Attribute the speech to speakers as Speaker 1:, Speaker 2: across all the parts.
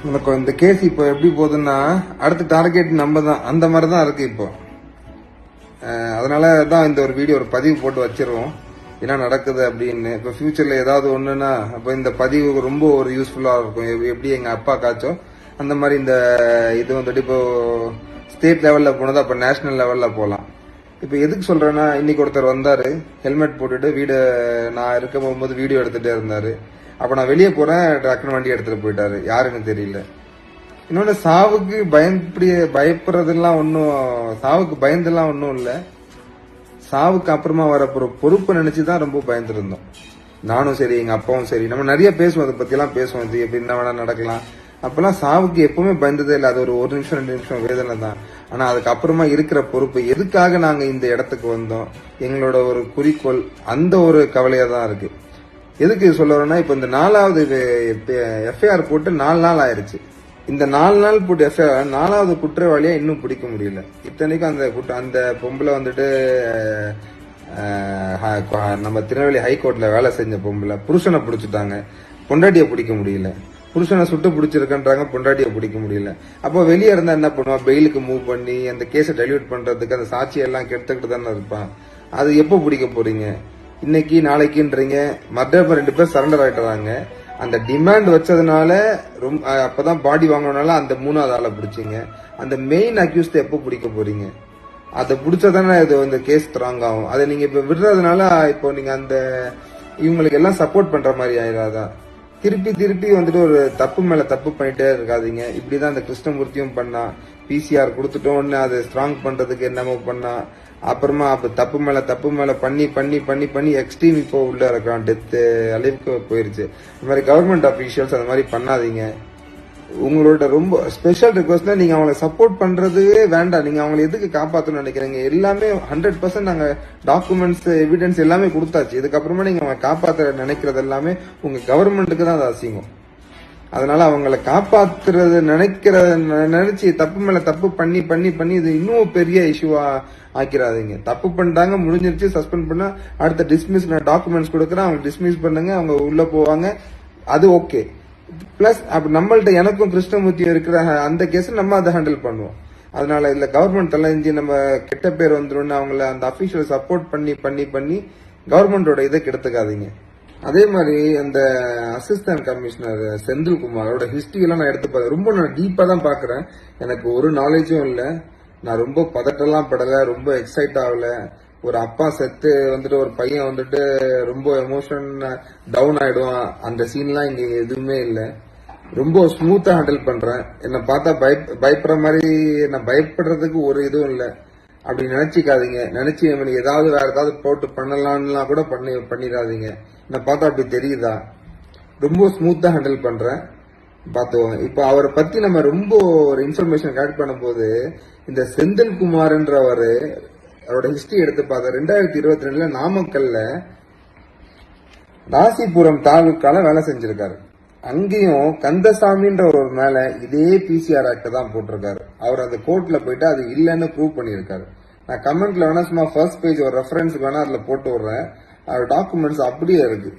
Speaker 1: உனக்கு இந்த கேஸ் இப்போ எப்படி போகுதுன்னா அடுத்த டார்கெட் நம்ம தான், அந்த மாதிரி தான் இருக்கு இப்போ. அதனால தான் இந்த ஒரு வீடியோ ஒரு பதிவு போட்டு வச்சிருவோம் என்ன நடக்குது அப்படின்னு. இப்போ ஃபியூச்சர்ல ஏதாவது ஒண்ணுன்னா அப்போ இந்த பதிவு ரொம்ப ஒரு யூஸ்ஃபுல்லா இருக்கும். எப்படி எங்க அப்பா காய்ச்சோ அந்த மாதிரி இந்த இது வந்துட்டு இப்போ ஸ்டேட் லெவல்ல போனது அப்போ நேஷனல் லெவல்ல போகலாம். இப்போ எதுக்கு சொல்றேன்னா, இன்னைக்கு ஒருத்தர் வந்தாரு ஹெல்மெட் போட்டுட்டு வீடு நான் இருக்க போகும்போது வீடியோ எடுத்துட்டே இருந்தாரு. அப்ப நான் வெளியே போறேன், டக்குனு வண்டி எடுத்துட்டு போயிட்டாரு, யாருன்னு தெரியல. இன்னொன்னு சாவுக்கு பயப்படுறதெல்லாம் ஒன்னும், சாவுக்கு பயந்தெல்லாம் ஒன்னும் இல்ல. சாவுக்கு அப்புறமா வர பொறுப்பு நினைச்சுதான் ரொம்ப பயந்துருந்தோம். நானும் சரி எங்க அப்பாவும் சரி. நம்ம நிறைய பேசுவோம், அதை பத்தி எல்லாம் பேசுவோம், இது எப்படி என்ன வேணா நடக்கலாம். அப்பெல்லாம் சாவுக்கு எப்பவுமே பயந்ததே இல்லை. அது ஒரு நிமிஷம் 2 நிமிஷம் வேதனை தான். ஆனா அதுக்கப்புறமா இருக்கிற பொறுப்பு, எதுக்காக நாங்க இந்த இடத்துக்கு வந்தோம், எங்களோட ஒரு குறிக்கோள், அந்த ஒரு கவலையா தான் இருக்கு. எதுக்கு சொல்ல வரேன்னா, இப்ப இந்த 4வது எஃப்ஐஆர் போட்டு 4 நாள் ஆயிருச்சு. இந்த 4 நாள் போட்டு எஃப்ஐஆர் 4வது குற்றவாளியா இன்னும் பிடிக்க முடியல. இத்தனைக்கும் அந்த பொம்பளை வந்துட்டு நம்ம திருநெல்வேலி ஹைகோர்ட்ல வேலை செஞ்ச பொம்பளை, புருஷனை பிடிச்சிட்டாங்க, பொண்டாட்டியை பிடிக்க முடியல. புருஷனை சுட்டு பிடிச்சிருக்கன்றாங்க, பொண்டாட்டியை பிடிக்க முடியல. அப்போ வெளியே இருந்தா என்ன பண்ணுவான், பெயிலுக்கு மூவ் பண்ணி அந்த கேஸை டைல்யூட் பண்றதுக்கு அந்த சாட்சியெல்லாம் கெடுத்துக்கிட்டு தானே இருப்பான். அது எப்போ பிடிக்க போறீங்க? இன்னைக்கு நாளைக்குன்றீங்க. மற்றப்ப 2 பேர் சரண்டர் ஆயிட்டாங்க. அந்த டிமாண்ட் வச்சதுனால அப்பதான் பாடி வாங்கினால அந்த 3வது ஆளை பிடிச்சிங்க. அந்த மெயின் அக்யூஸ்ட் எப்போ பிடிக்க போறீங்க? அதை பிடிச்சதானே இது வந்து கேஸ் ஸ்ட்ராங் ஆகும். அதை நீங்க இப்ப விடுறதுனால இப்போ நீங்க அந்த இவங்களுக்கு எல்லாம் சப்போர்ட் பண்ற மாதிரி ஆயிடாதா? திருப்பி வந்துட்டு ஒரு தப்பு மேல தப்பு பண்ணிட்டே இருக்காதீங்க. இப்படிதான் இந்த கிருஷ்ணமூர்த்தியும் பண்ணா. பிசிஆர் கொடுத்துட்டோன்னு அதை ஸ்ட்ராங் பண்றதுக்கு என்னமோ பண்ணா. அப்புறமா தப்பு மேல பண்ணி எக்ஸ்ட்ரீம் இப்போ உள்ள இருக்கான், டெத் அளவுக்கு போயிருச்சு. இந்த மாதிரி கவர்மெண்ட் அபிஷியல்ஸ் அந்த மாதிரி பண்ணாதீங்க. உங்களோட ரொம்ப ஸ்பெஷல் ரிக்வஸ்ட்னா, நீங்க அவங்களை சப்போர்ட் பண்றதுவே வேண்டாம். நீங்க அவங்களை எதுக்கு காப்பாற்றணும்னு நினைக்கிறீங்க? எல்லாமே 100% நாங்க டாக்குமெண்ட்ஸ் எவிடன்ஸ் எல்லாமே கொடுத்தாச்சு. இதுக்கப்புறமா நீங்க அவங்க காப்பாற்ற நினைக்கிறது எல்லாமே உங்க கவர்மெண்ட்டுக்கு தான் அது அசிங்கம். அதனால அவங்களை காப்பாத்துறது நினைச்சு தப்பு மேல தப்பு பண்ணி இது இன்னும் பெரிய இஷ்யூவா ஆக்கிறாதீங்க. தப்பு பண்ணிட்டாங்க, முடிஞ்சிருச்சு, சஸ்பெண்ட் பண்ணா அடுத்த டிஸ்மிஸ் நான் டாக்குமெண்ட்ஸ் கொடுக்குறேன், அவங்க டிஸ்மிஸ் பண்ணுங்க, அவங்க உள்ள போவாங்க, அது ஓகே. பிளஸ் நம்மள்ட்ட எனக்கும் கிருஷ்ணமூர்த்தி இருக்கிற அந்த கேஸ் நம்ம அதை ஹேண்டில் பண்ணுவோம். அதனால இல்ல கவர்மெண்ட் தலைஞ்சி நம்ம கெட்ட பேர் வந்துடும், அவங்கள அந்த அபிஷியல் சப்போர்ட் பண்ணி கவர்மெண்டோட இதை கெடுத்துக்காதீங்க. அதே மாதிரி அந்த அசிஸ்டன்ட் கமிஷனர் செந்தில்குமாரோட ஹிஸ்டரி எல்லாம் நான் எடுத்து பார்த்தேன். ரொம்ப நான் டீப்பா தான் பாக்குறேன். எனக்கு ஒரு நாலேஜும் இல்ல. நான் ரொம்ப பதட்டெல்லாம் படல, ரொம்ப எக்ஸைட் ஆகல. ஒரு அப்பா செத்து வந்துட்டு ஒரு பையன் வந்துட்டு ரொம்ப எமோஷன் டவுன் ஆயிடுவான், அந்த சீன்லாம் இங்க எதுவுமே இல்ல. ரொம்ப ஸ்மூத்தா ஹேண்டில் பண்றேன். என்ன பார்த்தா பயப்படுற மாதிரி, நான் பயப்படுறதுக்கு ஒரு இதுவும் இல்ல. அப்படி நினைச்சிக்காதீங்க. நினைச்சு ஏதாவது வேற ஏதாவது போட்டு பண்ணலாம்லாம் கூட பண்ணிடாதீங்க. என்ன பார்த்தா அப்படி தெரியுதா? ரொம்ப ஸ்மூத்தா ஹேண்டில் பண்றேன், பாத்துவோம். இப்ப அவரை பத்தி நம்ம ரொம்ப ஒரு இன்ஃபர்மேஷன் கலெக்ட் பண்ணும்போது, இந்த செந்தில்குமார்ன்றவரு அவரோட ஹிஸ்டரி எடுத்து பார்த்தா 2022 நாமக்கல்ல ராசிபுரம் தாலுக்கால வேலை செஞ்சிருக்காரு. அங்கேயும் கந்தசாமின்ற ஒரு மேல இதே பிசிஆர் ஆக்ட் தான் போட்டிருக்காரு. அவர் அந்த கோர்ட்ல போயிட்டு அது இல்லைன்னு ப்ரூவ் பண்ணிருக்காரு. நான் கமெண்ட்ல வேணா சும்மா ஃபர்ஸ்ட் பேஜ் ஒரு ரெஃபரன்ஸ் வேணா அதுல போட்டு விடுறேன். அவர் டாக்குமெண்ட்ஸ் அப்படியே இருக்கு.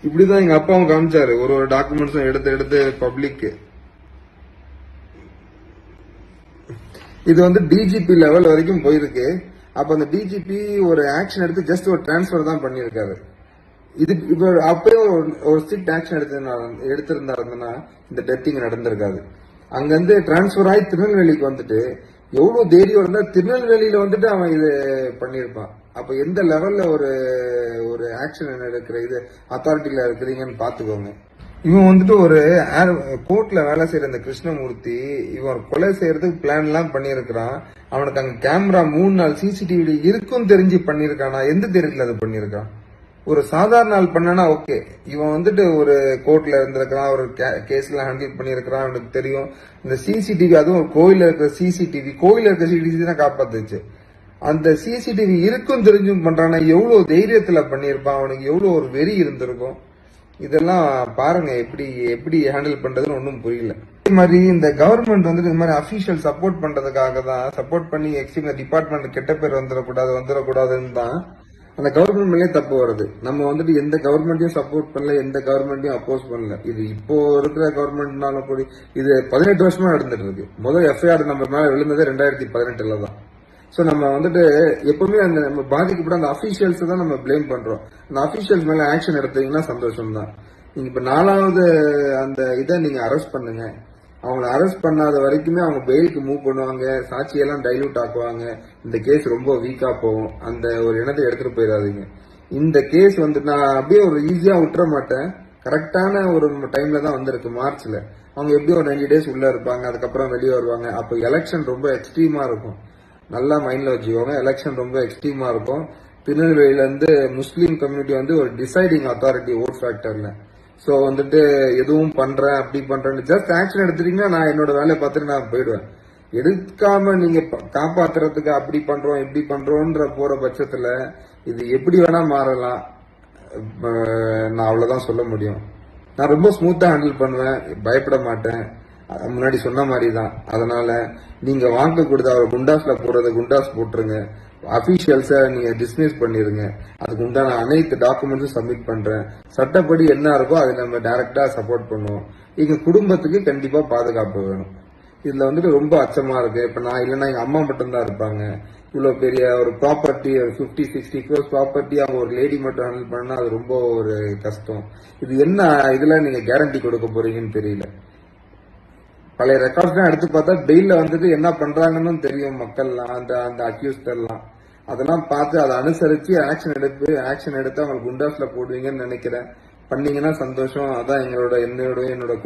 Speaker 1: இப்படிதான் எங்க அப்பாவும் காமிச்சாரு, ஒரு டாக்குமெண்ட்ஸும் எடுத்து பப்ளிக். இது வந்து டிஜிபி லெவல் வரைக்கும் போயிருக்கு. அப்ப அந்த டிஜிபி ஒரு ஆக்ஷன் எடுத்து ஜஸ்ட் ஒரு டிரான்ஸ்பர் தான் பண்ணிருக்காரு. இது இப்ப அப்பயே ஒரு ஸ்ட்ரிக்ட் ஆக்ஷன் எடுத்திருந்தாருன்னா இந்த டெத்திங் நடந்திருக்காது. அங்க இருந்து டிரான்ஸ்பர் ஆகி திருநெல்வேலிக்கு வந்துட்டு எவ்வளவு தைரியம் இருந்தா திருநெல்வேலியில வந்துட்டு அவன் இது பண்ணிருப்பான். அப்ப எந்த லெவல்ல ஒரு ஆக்ஷன் எடுக்கிற இது அத்தாரிட்டியில இருக்கிறீங்கன்னு பாத்துக்கோங்க. இவன் வந்துட்டு ஒரு கோர்ட்ல வேலை செய்யற இந்த கிருஷ்ணமூர்த்தி, இவன் கொலை செய்யறதுக்கு பிளான் எல்லாம் பண்ணிருக்கான். அவனுக்கு அங்க கேமரா 3 நாள் சிசிடிவி இருக்கும் தெரிஞ்சு பண்ணிருக்கானா? எந்த தெரியல அது பண்ணிருக்கான்? ஒரு சாதாரண ஆள் பண்ணனா ஓகே. இவன் வந்துட்டு ஒரு கோர்ட்ல இருந்திருக்கான், ஒரு கேஸ்ல ஹேண்டில் பண்ணிருக்கான், அவனுக்கு தெரியும். இந்த சிசிடிவி, அதுவும் கோயில இருக்கிற சிசிடிவி, கோயில இருக்கிற சிசிடிவி தான் காப்பாத்துச்சு. அந்த சிசிடிவி இருக்கும் தெரிஞ்சும் பண்றானா? எவ்வளவு தைரியத்துல பண்ணிருப்பான், அவனுக்கு எவ்வளவு ஒரு வெறி இருந்திருக்கும். இதெல்லாம் பாருங்க எப்படி ஹேண்டில் பண்றதுன்னு ஒன்னும் புரியல. அதே மாதிரி இந்த கவர்மெண்ட் வந்துட்டு இந்த மாதிரி அபிஷியல் சப்போர்ட் பண்றதுக்காக தான், சப்போர்ட் பண்ணி எக்ஸ்ட்ரீம் டிபார்ட்மெண்ட் கெட்ட பேர் வந்துடக்கூடாதுன்னு தான் அந்த கவர்மெண்ட் மேலேயே தப்பு வருது. நம்ம வந்துட்டு எந்த கவர்மெண்ட்டையும் சப்போர்ட் பண்ணல, எந்த கவர்மெண்ட்டையும் அப்போஸ் பண்ணல. இது இப்போ இருக்கிற கவர்மெண்ட்னாலும் கூட இது 18 வருஷமா நடந்துட்டு இருக்கு. முதல் எஃப்ஐஆர் நம்ம மேல விழுந்தது 2018 தான். சோ நம்ம வந்துட்டு எப்பவுமே அந்த நம்ம பாதிக்கப்பட்ட அந்த அபிஷியல்ஸ் தான் நம்ம பிளேம் பண்றோம். அந்த அபிஷியல்ஸ் மேல ஆக்ஷன் எடுத்தீங்கன்னா சந்தோஷம் தான். நீங்க இப்ப 4வது அந்த இதை நீங்க அரெஸ்ட் பண்ணுங்க. அவங்கள அரெஸ்ட் பண்ணாத வரைக்குமே அவங்க பெயிலுக்கு மூவ் பண்ணுவாங்க, சாட்சியெல்லாம் டைல்யூட் ஆக்குவாங்க, இந்த கேஸ் ரொம்ப வீக்கா போகும். அந்த ஒரு இனத்தை எடுத்துட்டு போயிடாதீங்க. இந்த கேஸ் வந்து நான் அப்படியே ஒரு ஈஸியா விட்டுற மாட்டேன். கரெக்டான ஒரு டைம்ல தான் வந்திருக்கு, மார்ச்ல. அவங்க எப்படி ஒரு 90 டேஸ் உள்ள இருப்பாங்க, அதுக்கப்புறம் வெளியே வருவாங்க. அப்போ எலெக்ஷன் ரொம்ப எக்ஸ்ட்ரீமா இருக்கும். நல்லா மைண்ட்ல வச்சுக்கோங்க, எலெக்ஷன் ரொம்ப எக்ஸ்ட்ரீமா இருக்கும். திருநெல்வேலியில இருந்து முஸ்லீம் கம்யூனிட்டி வந்து ஒரு டிசைடிங் அத்தாரிட்டி ஓட் ஃபேக்டர்ல. சோ வந்துட்டு எதுவும் பண்றேன் அப்படி பண்றேன்னு ஜஸ்ட் ஆக்ஷன் எடுத்துட்டீங்கன்னா நான் என்னோட வேலையை பார்த்துட்டு நான் போயிடுவேன். எடுக்காம நீங்க காப்பாத்துறதுக்கு அப்படி பண்றோம் இப்படி பண்றோம்ன்ற போற பட்சத்துல இது எப்படி வேணா மாறலாம். நான் அவ்வளவுதான் சொல்ல முடியும். நான் ரொம்ப ஸ்மூத்தா ஹேண்டில் பண்ணுவேன், பயப்பட மாட்டேன். முன்னாடி சொன்ன மாதிரி தான். அதனால நீங்க வாங்க கொடுத்த அவர் குண்டாஸ்ல போறத குண்டாஸ் போட்டுருங்க. அபிஷியல்ஸ நீங்க டிஸ்மிஸ் பண்ணிருங்க. அதுக்கு உண்டான அனைத்து டாக்குமெண்ட்ஸும் சப்மிட் பண்றேன். சட்டப்படி என்ன இருக்கோ அதை நம்ம டைரக்டா சப்போர்ட் பண்ணுவோம். எங்க குடும்பத்துக்கு கண்டிப்பா பாதுகாப்பு வேணும். இதுல வந்துட்டு ரொம்ப அச்சமா இருக்கு. இப்ப நான் இல்லைன்னா எங்க அம்மா மட்டும்தான் இருப்பாங்க. இவ்வளவு பெரிய ஒரு ப்ராப்பர்ட்டி 50-60 crores ப்ராப்பர்ட்டி அவங்க ஒரு லேடி மட்டும் ஹேண்டில் பண்ணா அது ரொம்ப ஒரு கஷ்டம். இது என்ன இதுல நீங்க கேரண்டி கொடுக்க போறீங்கன்னு தெரியல. பழைய ரெக்கார்ட்ஸ் எல்லாம் எடுத்து பார்த்தா பெயில வந்துட்டு என்ன பண்றாங்கன்னு தெரியும் மக்கள்லாம், அந்த அந்த அக்யூஸ்ட் எல்லாம். அதெல்லாம் பார்த்து அதை அனுசரிச்சு ஆக்ஷன் எடுத்து அவங்க குண்டாஸ்ல போடுவீங்கன்னு நினைக்கிறேன். பண்ணீங்கன்னா சந்தோஷம். அதான் என்னோட குடும்பம்